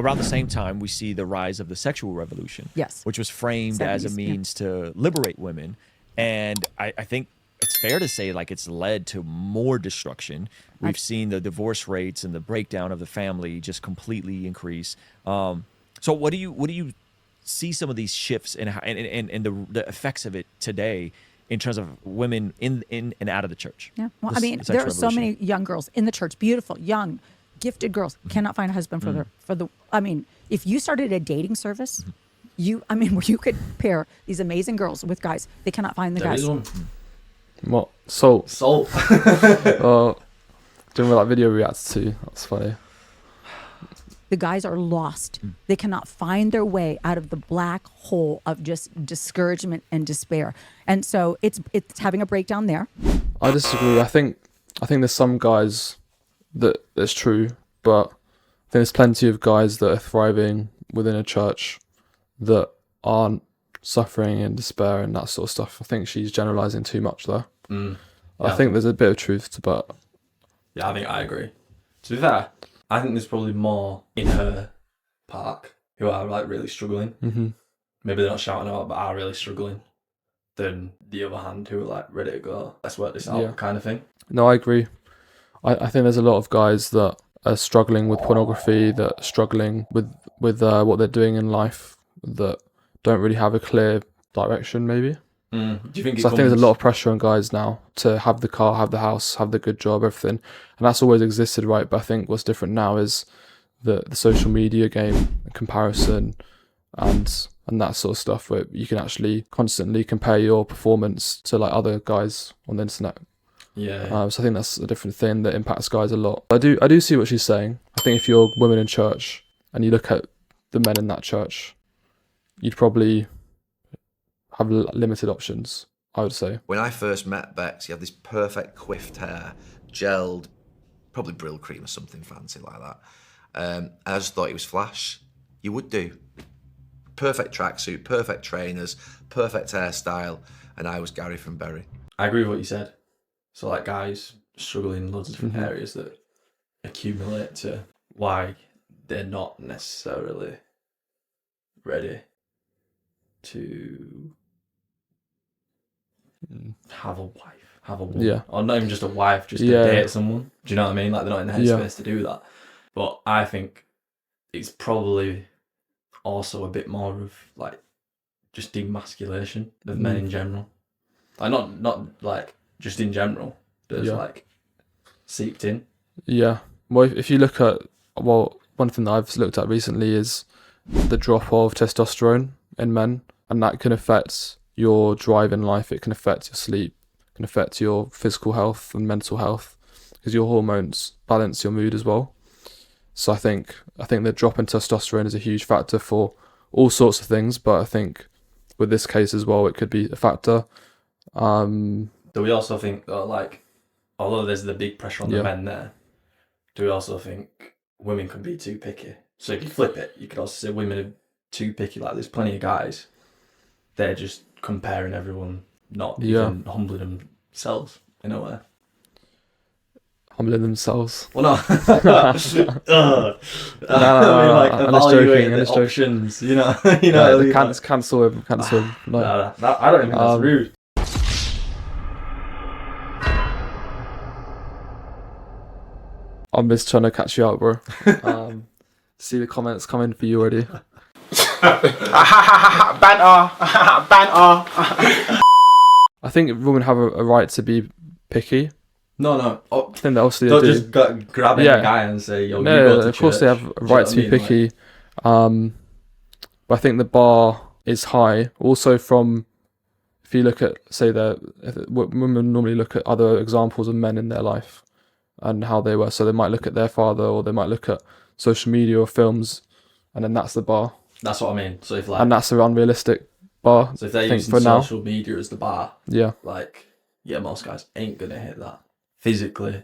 around the same time, we see the rise of the sexual revolution. Yes. Which was framed as a 70s, means to liberate women. And I think it's fair to say like it's led to more destruction. We've seen the divorce rates and the breakdown of the family just completely increase. So what do you see some of these shifts and the effects of it today in terms of women in and out of the church? Yeah. Well, This I mean, there are so many young girls in the church, beautiful, young, gifted girls, cannot find a husband for the. I mean, if you started a dating service, where you could pair these amazing girls with guys, they cannot find the guys. There is one. What? Salt. Doing like video reacts to. That's funny. The guys are lost. They cannot find their way out of the black hole of just discouragement and despair. And so it's having a breakdown there. I disagree. I think there's some guys that's true, but I think there's plenty of guys that are thriving within a church that aren't suffering in despair and that sort of stuff. I think she's generalizing too much though. I think there's a bit of truth to that. Yeah, I think I agree. To be fair, I think there's probably more in her park who are like really struggling. Mm-hmm. Maybe they're not shouting out, but are really struggling, than the other hand who are like ready to go, let's work this out kind of thing. No, I agree. I think there's a lot of guys that are struggling with pornography, that are struggling with what they're doing in life, that don't really have a clear direction maybe. Do you think So I think there's a lot of pressure on guys now to have the car, have the house, have the good job, everything. And that's always existed, right? But I think what's different now is the social media game, comparison, and that sort of stuff, where you can actually constantly compare your performance to like other guys on the internet. Yeah. So I think that's a different thing that impacts guys a lot. I do see what she's saying. I think if you're women in church and you look at the men in that church, you'd probably have limited options, I would say. When I first met Bex, he had this perfect coiffed hair, gelled, probably Brill cream or something fancy like that. And I just thought he was flash. You would do. Perfect tracksuit, perfect trainers, perfect hairstyle, and I was Gary from Bury. I agree with what you said. So like guys struggling in loads of different areas that accumulate to why they're not necessarily ready to have a wife, have a woman, or not even just a wife, just to date someone. Do you know what I mean? Like they're not in the headspace to do that. But I think it's probably also a bit more of like just demasculation of men in general. Like not like just in general, but it's like seeped in. Yeah. Well, if you look at, one thing that I've looked at recently is the drop of testosterone in men, and that can affect your drive in life. It can affect your sleep, it can affect your physical health and mental health, because your hormones balance your mood as well. So I think the drop in testosterone is a huge factor for all sorts of things, but I think with this case as well, it could be a factor. Do we also think that, like, although there's the big pressure on the men there, do we also think women can be too picky? So if you flip it, you could also say women are too picky. Like, there's plenty of guys, they're just comparing everyone, not even humbling themselves in a way. Humbling themselves. Well, no. I mean, like, evaluating the options, you know. Cancel him. No. I don't even think that's rude. I'm just trying to catch you out, bro. See the comments coming for you already. Banter. I think women have a right to be picky. No. I think that obviously don't they do. just grab any guy and say, yo, you No, go to of course church. they have a right to be picky. But I think the bar is high. Also from, if you look at, say, women normally look at other examples of men in their life and how they were. So they might look at their father, or they might look at social media or films, and then that's the bar. That's what I mean. So if and that's an unrealistic bar. So if they're using social media as the bar, most guys ain't gonna hit that physically,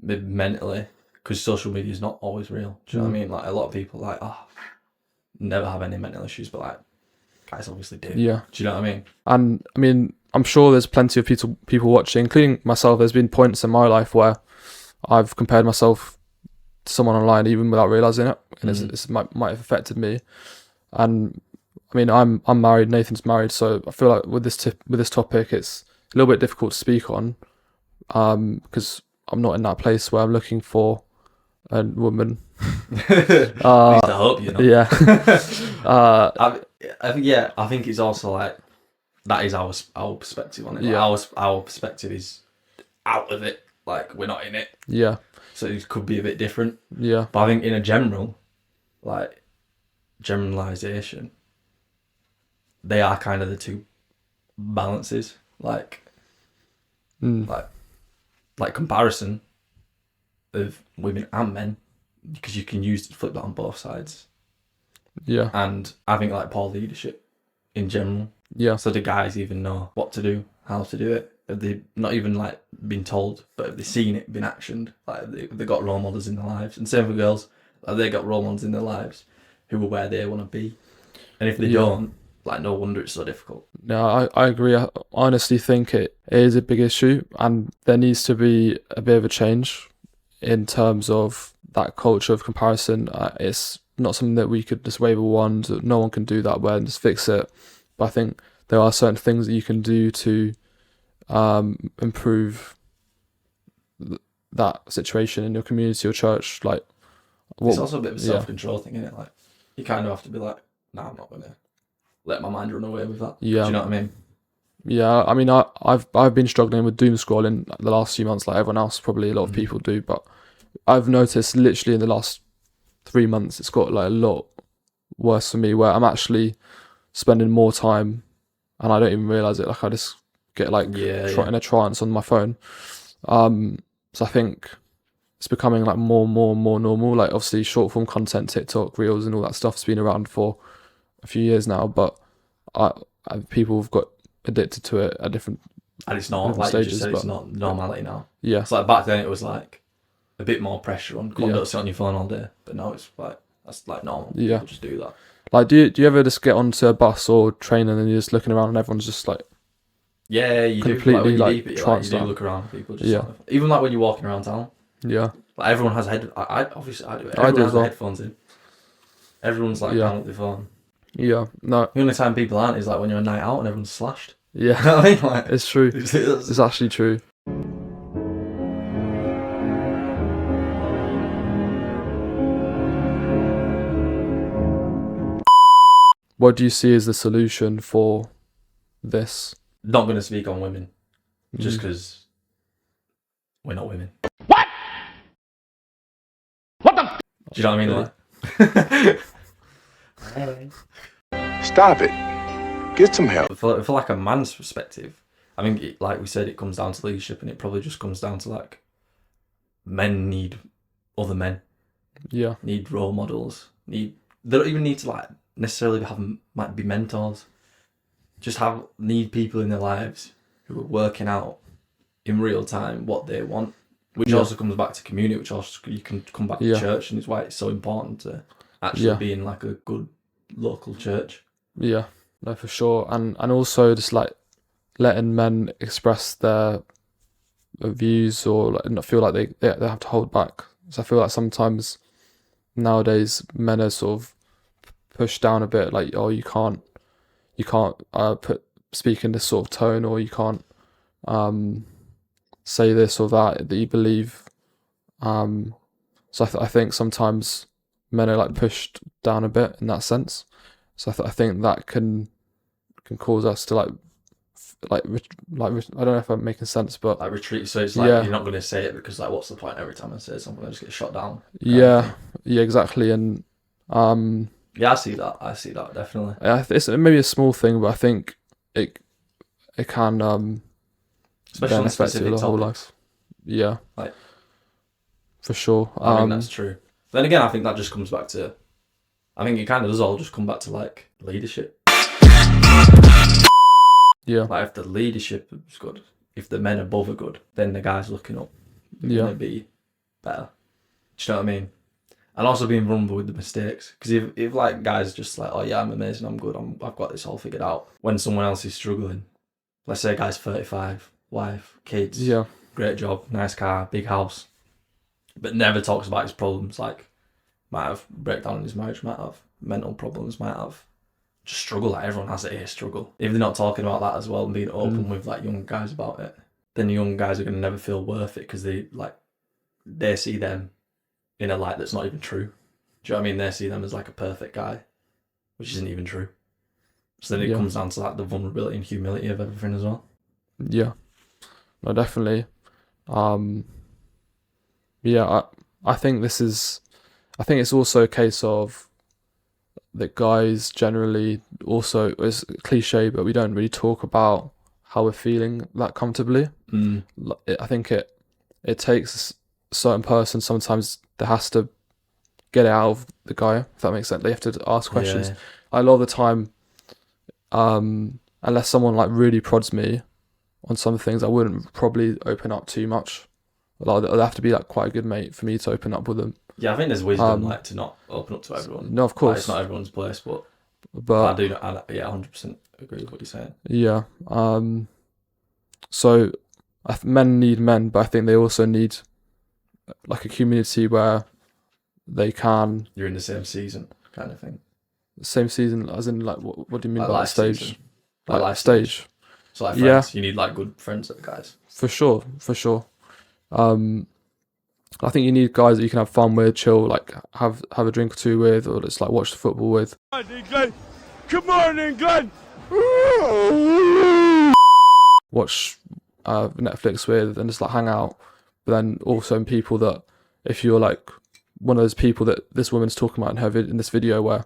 maybe mentally, because social media is not always real. Do you know what I mean? Like, a lot of people never have any mental issues, but like guys obviously do. Yeah. Do you know what I mean? And I mean, I'm sure there's plenty of people watching, including myself. There's been points in my life where I've compared myself someone online even without realizing it, and it might have affected me. And I mean, I'm married, Nathan's married, so I feel like with this topic, it's a little bit difficult to speak on, because I'm not in that place where I'm looking for a woman. I hope you're not. Yeah. I think it's also like that is our perspective on it. Like, Yeah. Our perspective is out of it. Like, we're not in it. Yeah. So it could be a bit different. Yeah. But I think in a general, like, generalization, they are kind of the two balances. Like comparison of women and men, because you can flip that on both sides. Yeah. And I think like poor leadership in general. Yeah. So do guys even know what to do, how to do it? Have they not even like been told, but have they seen it, been actioned? Like they got role models in their lives, and same for girls. Like they got role models in their lives who are where they want to be, and if they don't, like no wonder it's so difficult. No, I agree. I honestly think it is a big issue, and there needs to be a bit of a change in terms of that culture of comparison. It's not something that we could just wave a wand. No one can do that well and just fix it. But I think there are certain things that you can do to improve that situation in your community or church. Like, it's also a bit of a self-control thing, isn't it? Like, you kind of have to be like, nah, I'm not gonna let my mind run away with that. Yeah. Do you know what I mean? Yeah, I mean, I've been struggling with doom scrolling the last few months, like everyone else, probably a lot of people do. But I've noticed literally in the last 3 months, it's got like a lot worse for me, where I'm actually spending more time, and I don't even realize it. Like I just get like in a trance on my phone. So I think it's becoming like more normal. Like obviously short form content, TikTok, Reels, and all that stuff's been around for a few years now, but people have got addicted to it at different and it's not like stages, you just said, it's not normality now. Yeah, it's like back then it was like a bit more pressure on. Don't sit on your phone all day, but now it's like that's like normal. Yeah, people just do that. Like, do you ever just get onto a bus or train and then you're just looking around and everyone's just like, you completely do. Like, you do look around people. Just sort of, even like when you're walking around town. Yeah. Like everyone has obviously I do it. I do as well. Headphones in. Everyone's like down with their phone. Yeah. No. The only time people aren't is like when you're on a night out and everyone's slashed. Yeah. You know what I mean? Like, it's true. It's actually true. What do you see as the solution for this? Not going to speak on women, just because we're not women. What? What the? Do you know what I mean? Like, stop it. Get some help. For like a man's perspective, I think, like we said, it comes down to leadership, and it probably just comes down to like men need other men. Yeah. Need role models. They don't even need to like necessarily might be mentors. Just need people in their lives who are working out in real time what they want, which also comes back to community, which also you can come back to church, and it's why it's so important to actually be in like a good local church. Yeah, no, for sure, and also just like letting men express their views or like not feel like they have to hold back. So I feel like sometimes nowadays men are sort of pushed down a bit, like, oh, you can't speak in this sort of tone, or you can't say this or that you believe. So I think sometimes men are like pushed down a bit in that sense. So I think that can cause us to like I don't know if I'm making sense, but like retreat. So it's like you're not going to say it because like what's the point? Every time I say something, I just get shot down. Yeah, exactly, and yeah, I see that definitely. It's maybe a small thing, but I think it can especially on a affect specific the whole topic. life. Yeah, like for sure. I mean that's true. Then again, I think that just comes back to. I think it kind of does all just come back to like leadership. Yeah. Like if the leadership is good, if the men above are good, then the guys looking up are going to be better. Do you know what I mean? And also being vulnerable with the mistakes. Because if like guys are just like, oh yeah, I'm amazing, I'm good, I've got this all figured out. When someone else is struggling, let's say a guy's 35, wife, kids, great job, nice car, big house. but never talks about his problems. Like, might have breakdown in his marriage, might have mental problems, might have just struggle. Like, everyone has a struggle. If they're not talking about that as well and being open with like young guys about it, then young guys are going to never feel worth it, because they see them in a light that's not even true. Do you know what I mean? They see them as like a perfect guy, which isn't even true. So then it comes down to like the vulnerability and humility of everything as well. Yeah, no, definitely. Yeah, I think it's also a case of that guys generally also, it's cliche, but we don't really talk about how we're feeling that comfortably. I think it takes a certain person, sometimes there has to get it out of the guy, if that makes sense. They have to ask questions. Yeah. A lot of the time, unless someone like really prods me on some things, I wouldn't probably open up too much. Like, I'd have to be like quite a good mate for me to open up with them. Yeah, I think there's wisdom like to not open up to everyone. No, of course. Like, it's not everyone's place, but I do. I 100% agree with what you're saying. Yeah. So men need men, but I think they also need like a community where they can. You're in the same season, kind of thing. Same season, as in like what do you mean Like by life stage? season. Like life stage. So like friends, you need like good friends, guys. For sure. I think you need guys that you can have fun with, chill, like have a drink or two with, or just like watch the football with. Come on, England! Watch Netflix with, and just like hang out. But then also people that, if you're like one of those people that this woman's talking about in this video, where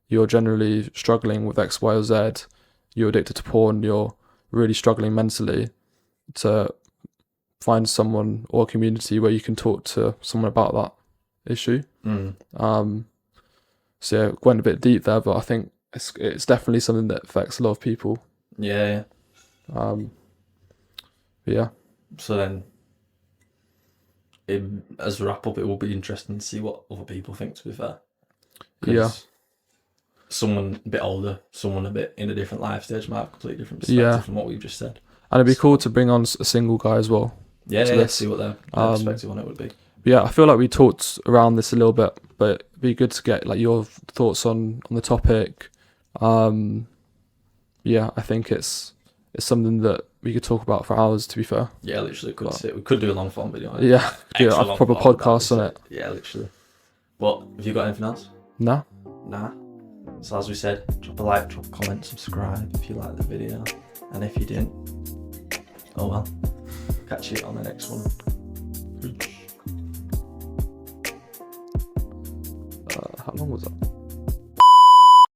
you're generally struggling with X, Y, or Z, you're addicted to porn, you're really struggling mentally, to find someone or a community where you can talk to someone about that issue. So yeah, went a bit deep there, but I think it's definitely something that affects a lot of people. Yeah. Yeah. So then, as a wrap up, it will be interesting to see what other people think, to be fair. Yeah. Someone a bit older, someone a bit in a different life stage might have a completely different perspective from what we've just said. And it'd be cool to bring on a single guy as well. Yeah, see what their perspective on it would be. Yeah, I feel like we talked around this a little bit, but it'd be good to get like your thoughts on the topic. Yeah, I think it's something that we could talk about for hours, to be fair. Yeah, literally we could do a long form video. Yeah, a proper podcast on it. Yeah, literally. But have you got anything else? Nah. So as we said, drop a like, drop a comment, subscribe if you liked the video, and if you didn't, oh well. Catch you on the next one. How long was that?